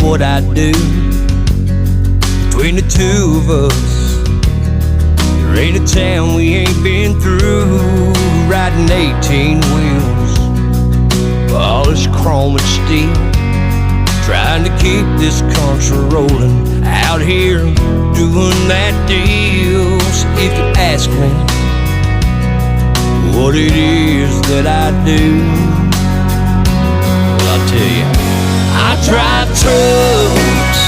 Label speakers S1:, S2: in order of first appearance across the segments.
S1: what I'd do. Between the two of us, there ain't a town we ain't been through. Riding 18 wheels, polished chrome and steel, trying to keep this country rolling, out here doing that deal. So if you ask me what it is that I do, well, I'll tell you, I drive trucks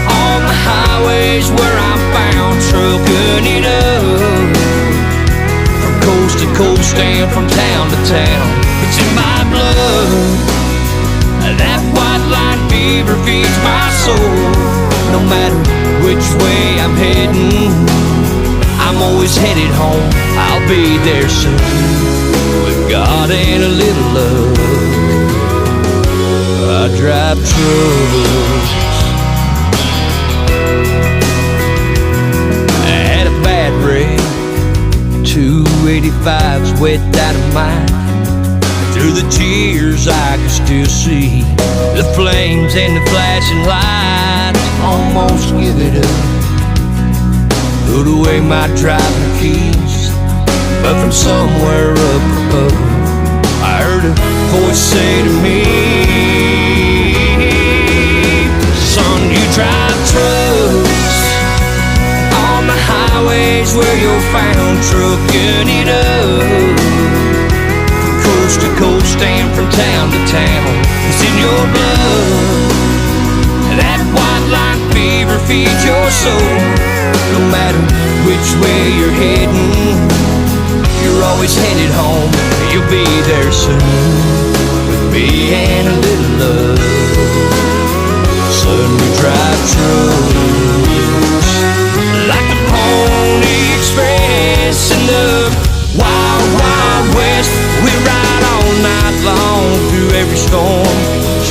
S1: on the highways where I'm bound, trucking it up from coast to coast and from town to town. It's in my blood. That white line fever feeds my soul. No matter which way I'm heading, I'm always headed home. I'll be there soon, with God and a little luck. I drive trucks. I had a bad wreck, 285's wet dynamite. Through the tears I could still see the flames and the flashing lights. Almost give it up, put away my driving keys, but from somewhere up above I heard a voice say to me, son, you drive trucks on the highways where you're found, trucking it up coast to coast and from town to town. It's in your blood. That white line fever feeds your soul. No matter which way you're heading, you're always headed home. You'll be there soon, with me and a little love. Son, we drive trucks like the Pony Express in the Wild, Wild West. We ride all night long through every storm,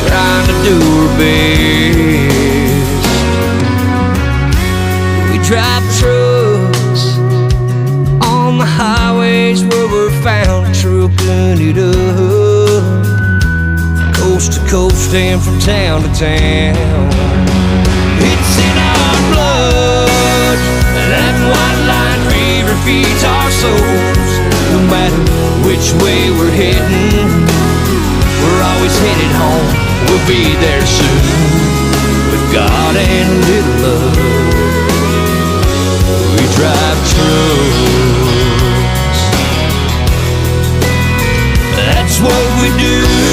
S1: trying to do our best. We drive trucks on the highways where we're found, trucking it up coast to coast and from town to town. It's in our blood. That white line fever feeds our souls. No matter which way we're heading, we're always headed home. We'll be there soon, with God and a little love. We drive trucks. That's what we do.